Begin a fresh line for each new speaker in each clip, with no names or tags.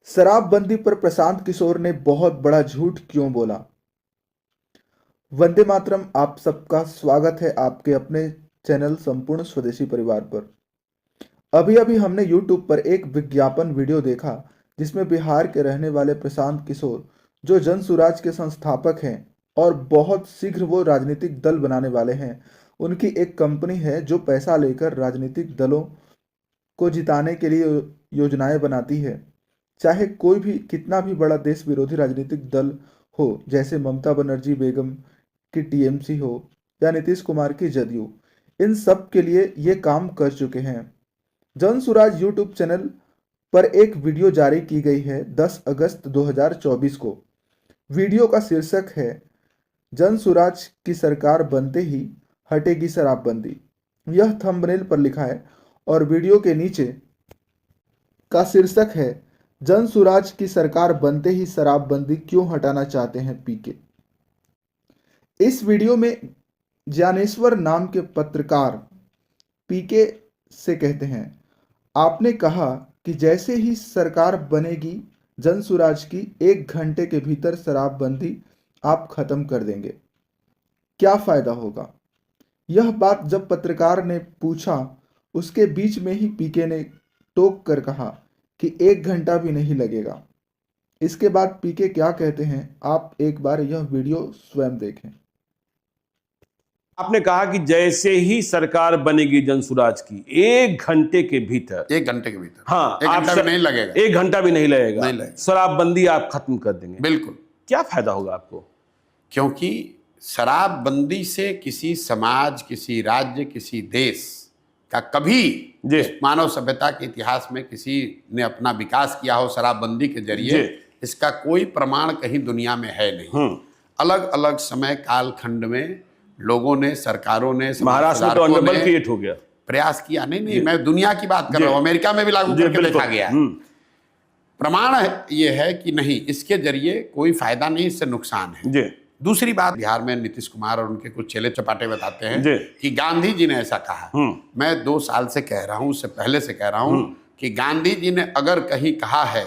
शराबबंदी पर प्रशांत किशोर ने बहुत बड़ा झूठ क्यों बोला? वंदे मातरम। आप सबका स्वागत है आपके अपने चैनल संपूर्ण स्वदेशी परिवार पर। अभी अभी हमने यूट्यूब पर एक विज्ञापन वीडियो देखा जिसमें बिहार के रहने वाले प्रशांत किशोर, जो जन सुराज के संस्थापक हैं और बहुत शीघ्र वो राजनीतिक दल बनाने वाले हैं, उनकी एक कंपनी है जो पैसा लेकर राजनीतिक दलों को जिताने के लिए योजनाएं बनाती है। चाहे कोई भी कितना भी बड़ा देश विरोधी राजनीतिक दल हो, जैसे ममता बनर्जी बेगम की टीएमसी हो या नीतीश कुमार की जदयू, इन सब के लिए ये काम कर चुके हैं। जन सुराज यूट्यूब चैनल पर एक वीडियो जारी की गई है 10 अगस्त 2024 को। वीडियो का शीर्षक है जन सुराज की सरकार बनते ही हटेगी शराबबंदी। यह थंबनेल पर लिखा है और वीडियो के नीचे का शीर्षक है जन सुराज की सरकार बनते ही शराबबंदी क्यों हटाना चाहते हैं पीके। इस वीडियो में ज्ञानेश्वर नाम के पत्रकार पीके से कहते हैं, आपने कहा कि जैसे ही सरकार बनेगी जन सुराज की 1 घंटे के भीतर शराबबंदी आप खत्म कर देंगे, क्या फायदा होगा? यह बात जब पत्रकार ने पूछा, उसके बीच में ही पीके ने टोक कर कहा कि 1 घंटा भी नहीं लगेगा। इसके बाद पीके क्या कहते हैं, आप एक बार यह वीडियो स्वयं देखें।
आपने कहा कि जैसे ही सरकार बनेगी जनसुराज की 1 घंटे के भीतर,
1 घंटे के भीतर,
हाँ,
1 घंटा भी नहीं लगेगा,
1 घंटा भी नहीं लगेगा,
नहीं लगेगा।
शराबबंदी आप खत्म कर देंगे।
बिल्कुल।
क्या फायदा होगा आपको?
क्योंकि शराबबंदी से किसी समाज, किसी राज्य, किसी देश का कभी इस मानव सभ्यता के इतिहास में किसी ने अपना विकास किया हो शराबबंदी के जरिए, इसका कोई प्रमाण कहीं दुनिया में है नहीं। अलग अलग समय कालखंड में लोगों ने, सरकारों ने,
महाराष्ट्र में तो अनबल क्रिएट हो गया,
प्रयास किया। नहीं, मैं दुनिया की बात कर रहा हूं, अमेरिका में भी लागू करके देखा गया है। प्रमाण ये है कि नहीं, इसके जरिए कोई फायदा नहीं, इससे नुकसान है। दूसरी बात, बिहार में नीतीश कुमार और उनके कुछ चेले चपाटे बताते हैं कि गांधी जी ने ऐसा कहा। मैं 2 साल से कह रहा हूं, उससे पहले से कह रहा हूं कि गांधी जी ने अगर कहीं कहा है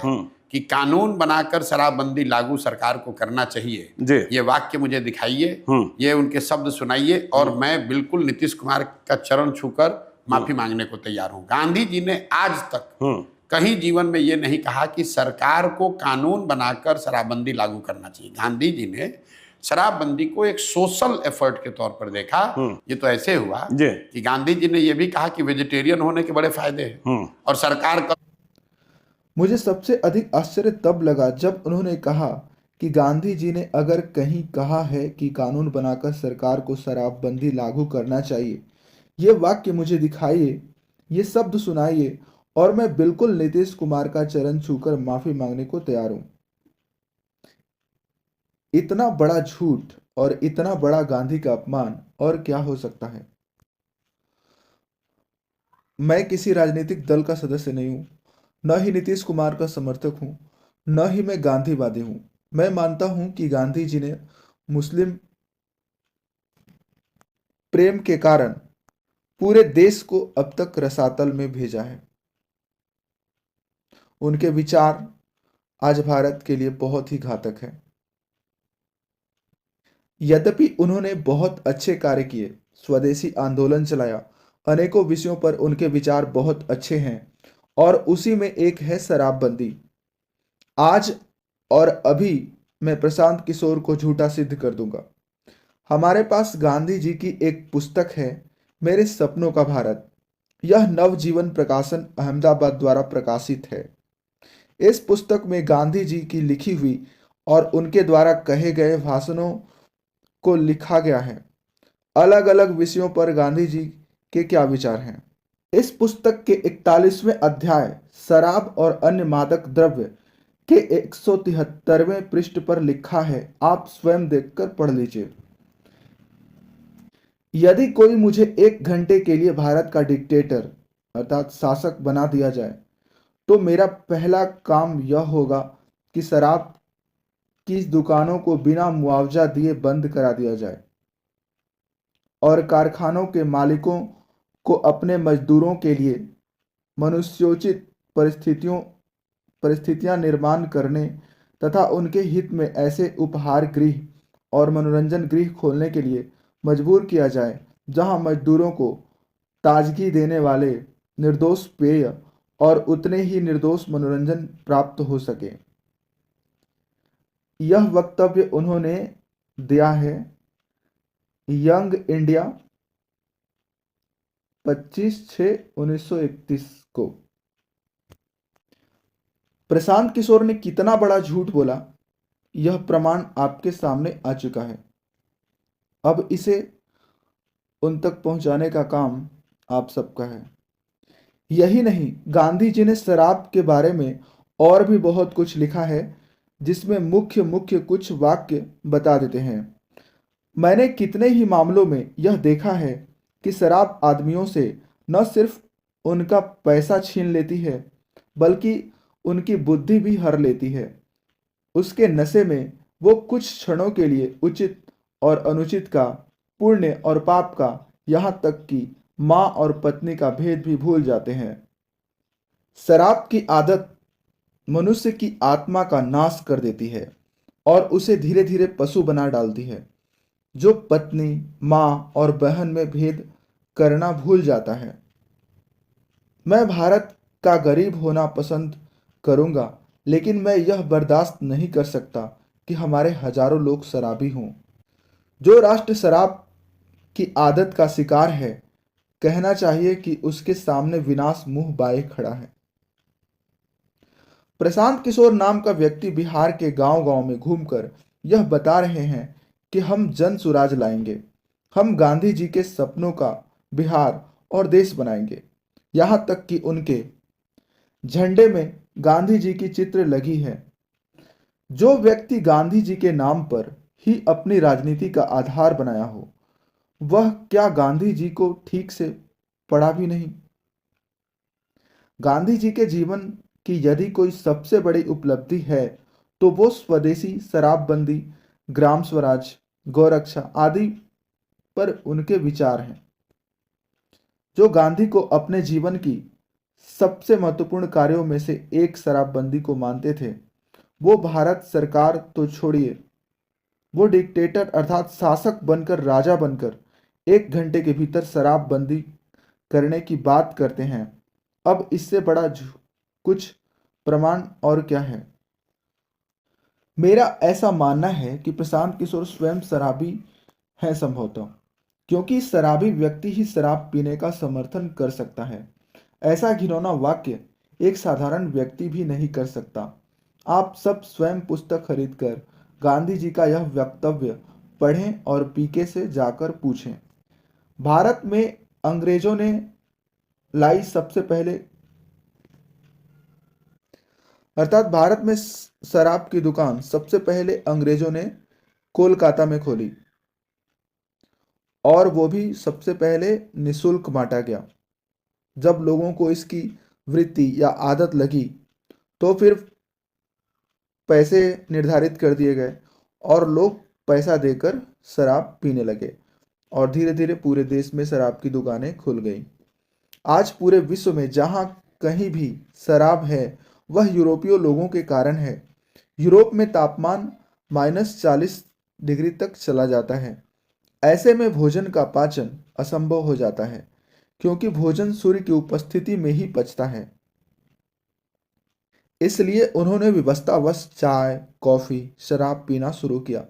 कि कानून बनाकर शराबबंदी लागू सरकार को करना चाहिए, ये वाक्य मुझे दिखाइए, ये उनके शब्द सुनाइए और मैं बिल्कुल नीतीश कुमार का चरण छूकर माफी मांगने को तैयार हूं। गांधी जी ने आज तक कहीं जीवन में ये नहीं कहा कि सरकार को कानून बनाकर शराबबंदी लागू करना चाहिए। गांधी जी ने शराबबंदी को एक सोशल एफर्ट के तौर पर देखा। ये तो ऐसे हुआ कि गांधी जी ने यह भी कहा कि वेजिटेरियन होने के बड़े फायदे हैं और सरकार का।
मुझे सबसे अधिक आश्चर्य तब लगा जब उन्होंने कहा कि गांधी जी ने अगर कहीं कहा है कि कानून बनाकर सरकार को शराबबंदी लागू करना चाहिए। ये वाक्य मुझे दिखाइए, ये शब्द सुनाइए और मैं बिल्कुल नीतीश कुमार का चरण छूकर माफी मांगने को तैयार हूं। इतना बड़ा झूठ और इतना बड़ा गांधी का अपमान और क्या हो सकता है? मैं किसी राजनीतिक दल का सदस्य नहीं हूं, न ही नीतीश कुमार का समर्थक हूं, न ही मैं गांधीवादी हूं। मैं मानता हूं कि गांधी जी ने मुस्लिम प्रेम के कारण पूरे देश को अब तक रसातल में भेजा है। उनके विचार आज भारत के लिए बहुत ही घातक है। यद्यपि उन्होंने बहुत अच्छे कार्य किए, स्वदेशी आंदोलन चलाया, अनेकों विषयों पर उनके विचार बहुत अच्छे हैं और उसी में एक है शराबबंदी। आज और अभी मैं प्रशांत किशोर को झूठा सिद्ध कर दूंगा। हमारे पास गांधी जी की एक पुस्तक है, मेरे सपनों का भारत। यह नवजीवन प्रकाशन अहमदाबाद द्वारा प्रकाशित है। इस पुस्तक में गांधी जी की लिखी हुई और उनके द्वारा कहे गए भाषणों को लिखा गया है। अलग अलग विषयों पर गांधी जी के क्या विचार हैं। इस पुस्तक के 41वें अध्याय शराब और अन्य मादक द्रव्य के 173वें पृष्ठ पर लिखा है, आप स्वयं देखकर पढ़ लीजिए। यदि कोई मुझे 1 घंटे के लिए भारत का डिक्टेटर अर्थात शासक बना दिया जाए तो मेरा पहला काम यह होगा कि शराब की दुकानों को बिना मुआवजा दिए बंद करा दिया जाए और कारखानों के मालिकों को अपने मजदूरों के लिए मनुष्योचित परिस्थितियों परिस्थितियां निर्माण करने तथा उनके हित में ऐसे उपहार गृह और मनोरंजन गृह खोलने के लिए मजबूर किया जाए जहां मजदूरों को ताजगी देने वाले निर्दोष पेय और उतने ही निर्दोष मनोरंजन प्राप्त हो सके। यह वक्तव्य उन्होंने दिया है यंग इंडिया 25/6/1931 को। प्रशांत किशोर ने कितना बड़ा झूठ बोला, यह प्रमाण आपके सामने आ चुका है। अब इसे उन तक पहुंचाने का काम आप सबका है। यही नहीं, गांधी जी ने शराब के बारे में और भी बहुत कुछ लिखा है, जिसमें मुख्य मुख्य कुछ वाक्य बता देते हैं। मैंने कितने ही मामलों में यह देखा है कि शराब आदमियों से न सिर्फ उनका पैसा छीन लेती है, बल्कि उनकी बुद्धि भी हर लेती है। उसके नशे में वो कुछ क्षणों के लिए उचित और अनुचित का, पुण्य और पाप का, यहाँ तक कि माँ और पत्नी का भेद भी भूल जाते हैं। शराब की आदत मनुष्य की आत्मा का नाश कर देती है और उसे धीरे धीरे पशु बना डालती है, जो पत्नी, माँ और बहन में भेद करना भूल जाता है। मैं भारत का गरीब होना पसंद करूंगा, लेकिन मैं यह बर्दाश्त नहीं कर सकता कि हमारे हजारों लोग शराबी हों। जो राष्ट्र शराब की आदत का शिकार है, कहना चाहिए कि उसके सामने विनाश मुंह बाए खड़ा है। प्रशांत किशोर नाम का व्यक्ति बिहार के गांव-गांव में घूमकर यह बता रहे हैं कि हम जन सुराज लाएंगे, हम गांधी जी के सपनों का बिहार और देश बनाएंगे। यहाँ तक कि उनके झंडे में गांधी जी की चित्र लगी है। जो व्यक्ति गांधी जी के नाम पर ही अपनी राजनीति का आधार बनाया हो, वह क्या गांधी जी को ठीक से पढ़ा भी नहीं? गांधी जी के जीवन की यदि कोई सबसे बड़ी उपलब्धि है, तो वो स्वदेशी, शराबबंदी, ग्राम स्वराज, गौरक्षा आदि पर उनके विचार हैं। जो गांधी को अपने जीवन की सबसे महत्वपूर्ण कार्यों में से एक शराबबंदी को मानते थे, वो भारत सरकार तो छोड़िए, वो डिक्टेटर अर्थात शासक बनकर, राजा बनकर 1 घंटे के भीतर शराबबंदी करने की बात करते हैं। अब इससे बड़ा कुछ प्रमाण और क्या है? मेरा ऐसा मानना है कि प्रशांत किशोर स्वयं शराबी हैं संभवतः, क्योंकि शराबी व्यक्ति ही शराब पीने का समर्थन कर सकता है। ऐसा घिनौना वाक्य एक साधारण व्यक्ति भी नहीं कर सकता। आप सब स्वयं पुस्तक खरीदकर गांधी जी का यह वक्तव्य पढ़ें और पीके से जाकर पूछें। भारत में अंग्रेजों ने लाई सबसे पहले, अर्थात भारत में शराब की दुकान सबसे पहले अंग्रेजों ने कोलकाता में खोली, और वो भी सबसे पहले निःशुल्क बांटा गया। जब लोगों को इसकी वृत्ति या आदत लगी, तो फिर पैसे निर्धारित कर दिए गए और लोग पैसा देकर शराब पीने लगे, और धीरे धीरे पूरे देश में शराब की दुकानें खुल गई। आज पूरे विश्व में जहां कहीं भी शराब है, वह यूरोपीय लोगों के कारण है। यूरोप में तापमान -40 डिग्री तक चला जाता है। ऐसे में भोजन का पाचन असंभव हो जाता है, क्योंकि भोजन सूर्य की उपस्थिति में ही पचता है। इसलिए उन्होंने विवशतावश चाय, कॉफी, शराब पीना शुरू किया,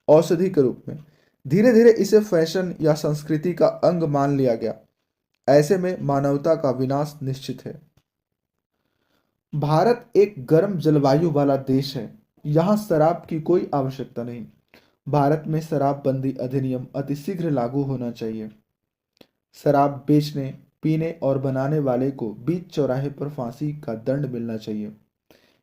औषधि के रूप में। धीरे धीरे इसे फैशन या संस्कृति का अंग मान लिया गया। ऐसे में मानवता का विनाश निश्चित है। भारत एक गर्म जलवायु वाला देश है। यहाँ शराब की कोई आवश्यकता नहीं। भारत में शराबबंदी अधिनियम अतिशीघ्र लागू होना चाहिए। शराब बेचने, पीने और बनाने वाले को बीच चौराहे पर फांसी का दंड मिलना चाहिए।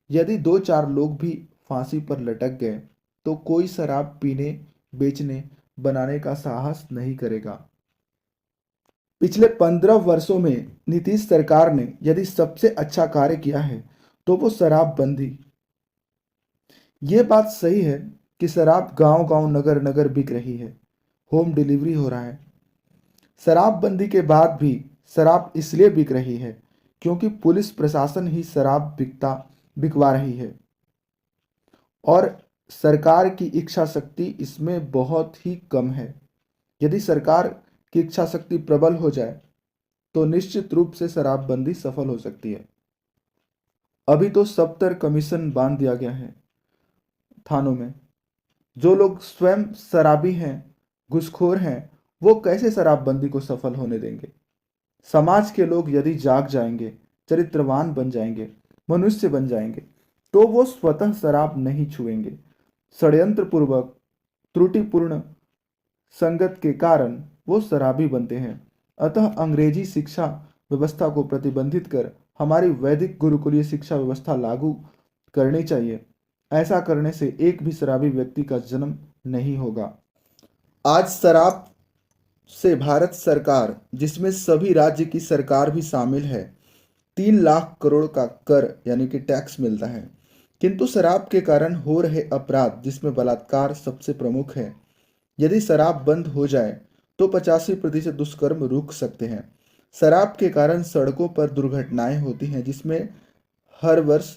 यदि 2-4 लोग भी फांसी पर लटक गए, तो कोई शराब पीने, बेचने, बनाने का साहस नहीं करेगा। पिछले 15 वर्षों में नीतीश सरकार ने यदि सबसे अच्छा कार्य किया है, तो वो शराबबंदी। ये बात सही है कि शराब गांव-गांव, नगर-नगर बिक रही है, होम डिलीवरी हो रहा है। शराबबंदी के बाद भी शराब इसलिए बिक रही है क्योंकि पुलिस प्रशासन ही शराब बिकता बिकवा रही है और सरकार की इच्छा शक्ति इसमें बहुत ही कम है। यदि सरकार की इच्छा शक्ति प्रबल हो जाए तो निश्चित रूप से शराबबंदी सफल हो सकती है। अभी तो 70 कमीशन बांध दिया गया है थानों में। जो लोग स्वयं शराबी हैं, घूसखोर हैं, वो कैसे शराबबंदी को सफल होने देंगे? समाज के लोग यदि जाग जाएंगे, चरित्रवान बन जाएंगे, मनुष्य बन जाएंगे, तो वो स्वतः शराब नहीं छुएंगे। षड्यंत्र पूर्वक, त्रुटिपूर्ण संगत के कारण वो शराबी बनते हैं। अतः अंग्रेजी शिक्षा व्यवस्था को प्रतिबंधित कर हमारी वैदिक गुरुकुलीय शिक्षा व्यवस्था लागू करनी चाहिए। ऐसा करने से एक भी शराबी व्यक्ति का जन्म नहीं होगा। आज शराब से भारत सरकार, जिसमें सभी राज्य की सरकार भी शामिल है, 3 लाख करोड़ का कर यानी कि टैक्स मिलता है। किंतु शराब के कारण हो रहे अपराध, जिसमें बलात्कार सबसे प्रमुख है, यदि शराब बंद हो जाए तो 85% दुष्कर्म रुक सकते हैं। शराब के कारण सड़कों पर दुर्घटनाएं होती हैं, जिसमें हर वर्ष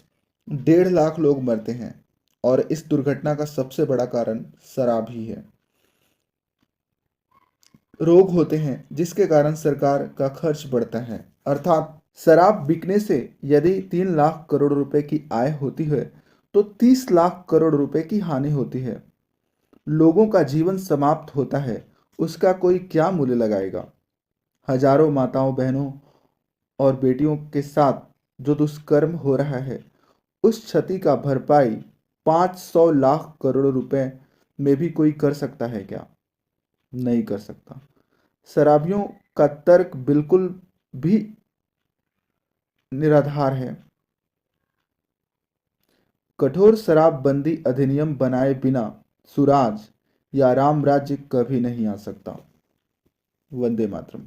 1.5 लाख लोग मरते हैं और इस दुर्घटना का सबसे बड़ा कारण शराब ही है। रोग होते हैं जिसके कारण सरकार का खर्च बढ़ता है। अर्थात शराब बिकने से यदि 3 लाख करोड़ रुपए की आय होती है तो 30 लाख करोड़ रुपए की हानि होती है। लोगों का जीवन समाप्त होता है, उसका कोई क्या मूल्य लगाएगा? हजारों माताओं, बहनों और बेटियों के साथ जो दुष्कर्म हो रहा है, उस क्षति का भरपाई 500 लाख करोड़ रुपए में भी कोई कर सकता है क्या? नहीं कर सकता। शराबियों का तर्क बिल्कुल भी निराधार है। कठोर शराबबंदी अधिनियम बनाए बिना सुराज या राम राज्य कभी नहीं आ सकता। वंदे मातरम।